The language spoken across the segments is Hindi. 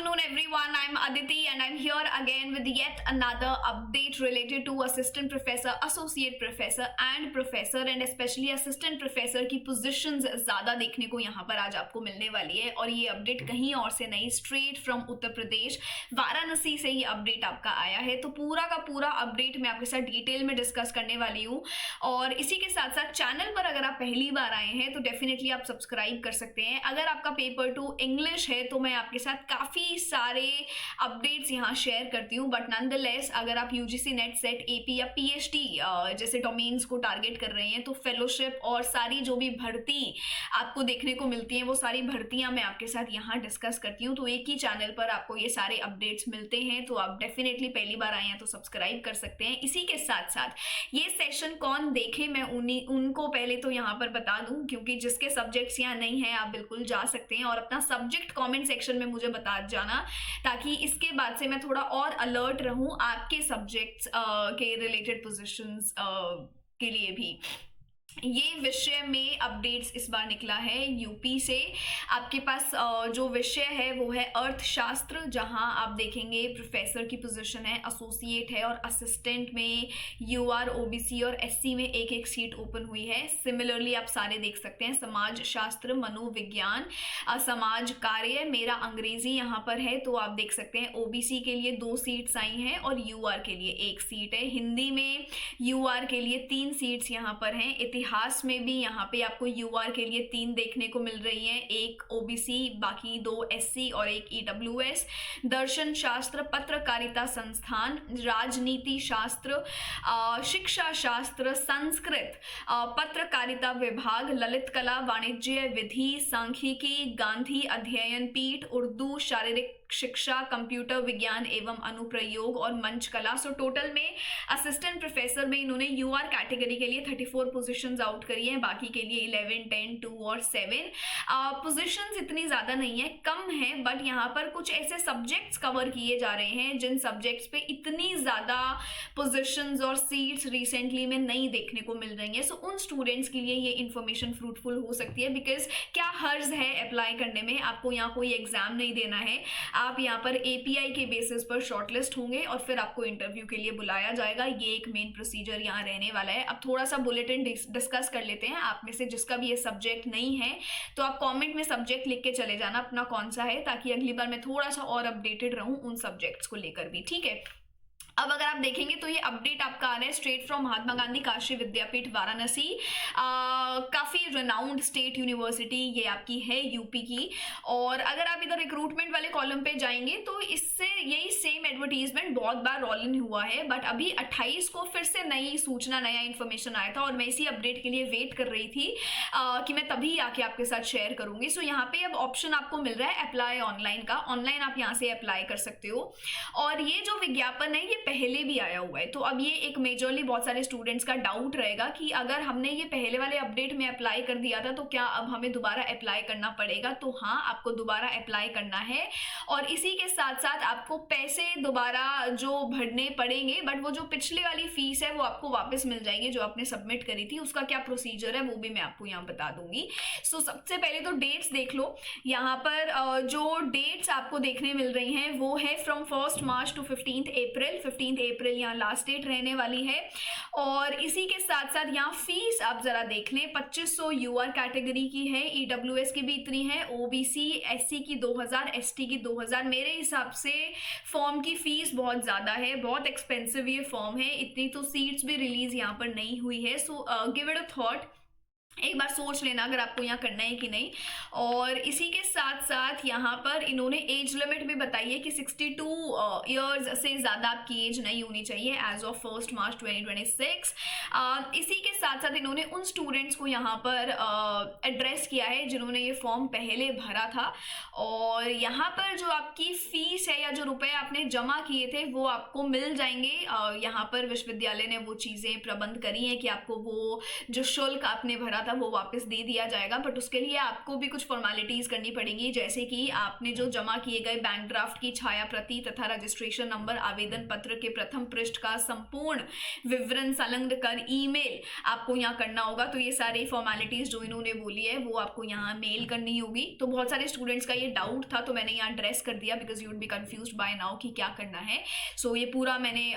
afternoon, everyone. I'm Aditi, and I'm here again with yet another update related to assistant professor, associate professor, and professor, and especially assistant professor की positions ज़्यादा देखने को यहाँ पर आज आपको मिलने वाली है. और ये अपडेट कहीं और से नहीं, स्ट्रेट फ्रॉम उत्तर प्रदेश वाराणसी से ये अपडेट आपका आया है. तो पूरा का पूरा अपडेट मैं आपके साथ डिटेल में डिस्कस करने वाली हूँ. और इसी के साथ साथ चैनल पर अगर आप पहली बार आए हैं तो डेफिनेटली आप सब्सक्राइब कर सकते हैं. अगर आपका पेपर 2 इंग्लिश है तो मैं आपके साथ काफ़ी सारे अपडेट्स यहाँ शेयर करती हूँ. बट नॉनदलेस अगर आप यूजीसी नेट सेट एपी या पीएचडी जैसे डोमेन्स को टारगेट कर रहे हैं तो फेलोशिप और सारी जो भी भर्ती आपको देखने को मिलती हैं वो सारी भर्तियाँ मैं आपके साथ यहाँ डिस्कस करती हूँ. तो एक ही चैनल पर आपको ये सारे अपडेट्स मिलते हैं. तो आप डेफिनेटली पहली बार आए हैं तो सब्सक्राइब कर सकते हैं. इसी के साथ साथ ये सेशन कौन देखे मैं उनको पहले तो यहाँ पर बता दूं, क्योंकि जिसके सब्जेक्ट्स यहाँ नहीं है आप बिल्कुल जा सकते हैं और अपना सब्जेक्ट कमेंट सेक्शन में मुझे बता जाना, ताकि इसके बाद से मैं थोड़ा और अलर्ट रहूं आपके सब्जेक्ट्स के रिलेटेड पोजीशंस के लिए भी. ये विषय में अपडेट्स इस बार निकला है यूपी से. आपके पास जो विषय है वो है अर्थशास्त्र, जहां आप देखेंगे प्रोफेसर की पोजीशन है, एसोसिएट है और असिस्टेंट में यूआर, ओबीसी और एससी में एक एक सीट ओपन हुई है. सिमिलरली आप सारे देख सकते हैं समाज शास्त्र, मनोविज्ञान, समाज कार्य, मेरा अंग्रेजी यहाँ पर है तो आप देख सकते हैं ओबीसी के लिए 2 सीट्स आई हैं और यूआर के लिए 1 सीट है. हिंदी में यूआर के लिए 3 सीट्स यहाँ पर हैं. इतिहास में भी यहाँ पे आपको यूआर के लिए 3 देखने को मिल रही हैं, 1 ओबीसी, बाकी 2 एससी और 1 ईडब्ल्यूएस. दर्शन शास्त्र, पत्रकारिता संस्थान, राजनीति शास्त्र, शिक्षा शास्त्र, संस्कृत, पत्रकारिता विभाग, ललित कला, वाणिज्य, विधि, सांख्यिकी, गांधी अध्ययन पीठ, उर्दू, शारीरिक शिक्षा, कंप्यूटर विज्ञान एवं अनुप्रयोग और मंच कला. सो टोटल में असिस्टेंट प्रोफेसर में इन्होंने यूआर कैटेगरी के लिए 34 पोजीशंस आउट करी हैं, बाकी के लिए 11, 10, 2 और 7. पोजीशंस इतनी ज़्यादा नहीं है, कम है, बट यहाँ पर कुछ ऐसे सब्जेक्ट्स कवर किए जा रहे हैं जिन सब्जेक्ट्स पे इतनी ज़्यादा पोजीशंस और सीट्स रिसेंटली में नहीं देखने को मिल रही हैं. सो उन स्टूडेंट्स के लिए ये इन्फॉर्मेशन फ्रूटफुल हो सकती है, बिकॉज क्या हर्ज है अप्लाई करने में, आपको यहाँ कोई एग्जाम नहीं देना है, आप यहाँ पर एपीआई के बेसिस पर शॉर्टलिस्ट होंगे और फिर आपको इंटरव्यू के लिए बुलाया जाएगा. ये एक मेन प्रोसीजर यहाँ रहने वाला है. अब थोड़ा सा बुलेटिन डिस्कस कर लेते हैं. आप में से जिसका भी ये सब्जेक्ट नहीं है तो आप कमेंट में सब्जेक्ट लिख के चले जाना अपना कौन सा है, ताकि अगली बार मैं थोड़ा सा और अपडेटेड रहूं उन सब्जेक्ट्स को लेकर भी. ठीक है, अब अगर आप देखेंगे तो ये अपडेट आपका आ रहा है स्ट्रेट फ्रॉम महात्मा गांधी काशी विद्यापीठ वाराणसी. काफ़ी रिनाउंड स्टेट यूनिवर्सिटी ये आपकी है यूपी की. और अगर आप इधर रिक्रूटमेंट वाले कॉलम पे जाएंगे तो इससे यही सेम एडवर्टीजमेंट बहुत बार रोल इन हुआ है, बट अभी 28 को फिर से नई सूचना, नया इन्फॉर्मेशन आया था और मैं इसी अपडेट के लिए वेट कर रही थी कि मैं तभी आके आपके साथ शेयर करूंगी. सो यहाँ पे अब ऑप्शन आपको मिल रहा है अप्लाई ऑनलाइन का. ऑनलाइन आप यहाँ से अप्लाई कर सकते हो. और ये जो विज्ञापन है ये पहले भी आया हुआ है. तो अब ये एक मेजरली बहुत सारे स्टूडेंट्स का डाउट रहेगा कि अगर हमने ये पहले वाले अपडेट में अप्लाई कर दिया था तो क्या अब हमें दोबारा अप्लाई करना पड़ेगा. तो हाँ, आपको दोबारा अप्लाई करना है और इसी के साथ साथ आपको पैसे दोबारा जो भरने पड़ेंगे, बट वो जो पिछले वाली फीस है वो आपको वापस मिल जाएगी जो आपने सबमिट करी थी. उसका क्या प्रोसीजर है वो भी मैं आपको यहाँ बता दूंगी. सो सबसे पहले तो डेट्स देख लो. यहाँ पर जो डेट्स आपको देखने मिल रही हैं वो है फ्रॉम 1 मार्च टू 15 अप्रैल. 15 अप्रैल यहाँ लास्ट डेट रहने वाली है. और इसी के साथ साथ यहाँ फीस आप जरा देख लें, 2500 यूआर कैटेगरी की है, ईडब्ल्यूएस की भी इतनी है, ओबीसी एससी की 2000, एसटी की 2000. मेरे हिसाब से फॉर्म की फीस बहुत ज़्यादा है, बहुत एक्सपेंसिव ये फॉर्म है. इतनी तो सीट्स भी रिलीज यहाँ पर नहीं हुई है. So give it a thought, एक बार सोच लेना अगर आपको यहाँ करना है कि नहीं. और इसी के साथ साथ यहाँ पर इन्होंने एज लिमिट भी बताई है कि 62 ईयर्स से ज़्यादा आपकी एज नहीं होनी चाहिए एज ऑफ 1 मार्च 2026. इसी के साथ साथ इन्होंने उन स्टूडेंट्स को यहाँ पर एड्रेस किया है जिन्होंने ये फॉर्म पहले भरा था. और यहाँ पर जो आपकी फीस है या जो रुपए आपने जमा किए थे वो आपको मिल जाएंगे. यहाँ पर विश्वविद्यालय ने वो चीज़ें प्रबंध करी हैं कि आपको वो जो शुल्क आपने भरा था वो वापस दे दिया जाएगा, बट उसके लिए आपको भी कुछ फॉर्मेलिटीज़ करनी पड़ेंगी, जैसे कि आपने जो जमा किए गए बैंक ड्राफ्ट की छाया प्रति तथा रजिस्ट्रेशन नंबर, आवेदन पत्र के प्रथम पृष्ठ का संपूर्ण विवरण संलग्न कर ईमेल आपको यहाँ करना होगा। तो ये सारी फॉर्मेलिटीज़ जो इन्होंने बोली है वो आपको यहाँ मेल करनी होगी। तो बहुत सारे स्टूडेंट्स का ये डाउट था, तो मैंने यहाँ एड्रेस कर दिया because you would be confused by now कि क्या करना है। सो ये पूरा मैंने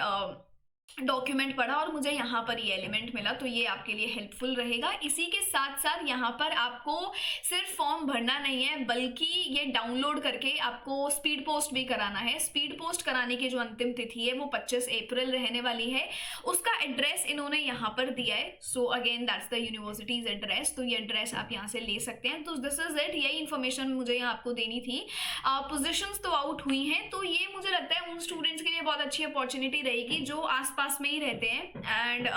डॉक्यूमेंट पढ़ा और मुझे यहाँ पर ये एलिमेंट मिला, तो ये आपके लिए हेल्पफुल रहेगा। इसी के साथ साथ यहाँ पर आपको सिर्फ फॉर्म भरना नहीं है, बल्कि ये डाउनलोड करके आपको स्पीड पोस्ट भी कराना है। स्पीड पोस्ट कराने की जो अंतिम तिथि है वो 25 अप्रैल रहने वाली है। उसका एड्रेस इन्होंने यहाँ पर दिया है। So again that's the universities address, तो ये एड्रेस आप यहाँ से ले सकते हैं। तो दिस इज इट, यही इन्फॉर्मेशन मुझे यहाँ आपको देनी थी। पोजिशंस तो आउट हुई हैं, तो ये मुझे लगता है उन स्टूडेंट्स के लिए बहुत अच्छी अपॉर्चुनिटी रहेगी जो आसपास में ही रहते हैं एंड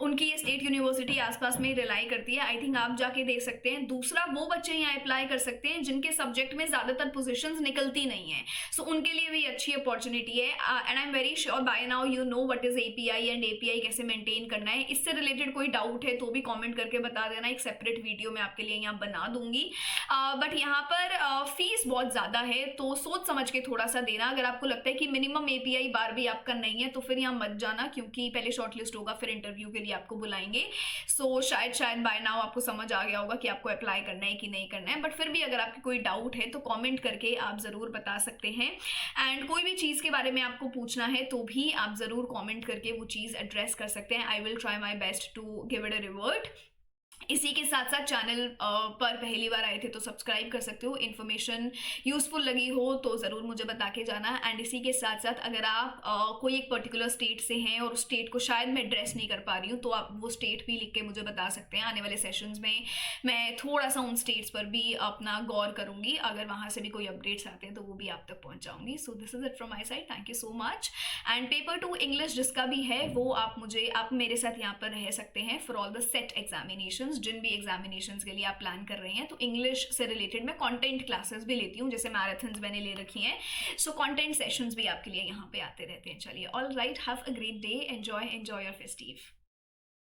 उनकी ये स्टेट यूनिवर्सिटी आसपास में ही रिलाई करती है। आई थिंक आप जाके दे सकते हैं। दूसरा, वो बच्चे यहाँ अप्लाई कर सकते हैं जिनके सब्जेक्ट में ज्यादातर पोजीशंस निकलती नहीं है, सो उनके लिए भी अच्छी अपॉर्चुनिटी है। And I am very sure by now you know what is API and API कैसे मेंटेन करना है। इससे रिलेटेड कोई डाउट है तो भी कॉमेंट करके बता देना, एक सेपरेट वीडियो मैं आपके लिए यहाँ बना दूंगी। बट यहाँ पर फीस बहुत ज्यादा है, तो सोच समझ के थोड़ा सा देना। अगर आपको लगता है कि मिनिमम एपीआई बार भी आपका नहीं है तो फिर यहाँ मत जाना, क्योंकि पहले शॉर्टलिस्ट होगा फिर इंटरव्यू के लिए आपको बुलाएंगे। सो शायद बाय नाउ आपको समझ आ गया होगा कि आपको अप्लाई करना है कि नहीं करना है। बट फिर भी अगर आपकी कोई डाउट है तो कमेंट करके आप ज़रूर बता सकते हैं। एंड कोई भी चीज़ के बारे में आपको पूछना है तो भी आप ज़रूर कमेंट करके वो चीज़ एड्रेस कर सकते हैं। I will try my best to give it a revert. इसी के साथ साथ चैनल पर पहली बार आए थे तो सब्सक्राइब कर सकते हो। इन्फॉर्मेशन यूजफुल लगी हो तो ज़रूर मुझे बता के जाना। एंड इसी के साथ साथ अगर आप कोई एक पर्टिकुलर स्टेट से हैं और स्टेट को शायद मैं एड्रेस नहीं कर पा रही हूँ, तो आप वो स्टेट भी लिख के मुझे बता सकते हैं। आने वाले सेशंस में मैं थोड़ा सा उन स्टेट्स पर भी अपना गौर करूँगी। अगर वहाँ से भी कोई अपडेट्स आते हैं तो वो भी आप तक पहुँचाऊँगी। So this is it from my side, thank you so much. And paper 2 English जिसका भी है वो आप मेरे साथ यहाँ पर रह सकते हैं for all the set examination. जिन भी एग्जामिनेशंस के लिए आप प्लान कर रहे हैं, तो इंग्लिश से रिलेटेड मैं कंटेंट क्लासेस भी लेती हूँ, जैसे मैराथन्स मैंने ले रखी हैं। सो कंटेंट सेशंस भी आपके लिए यहाँ पे आते रहते हैं। चलिए, all right, have a great day, enjoy your festive.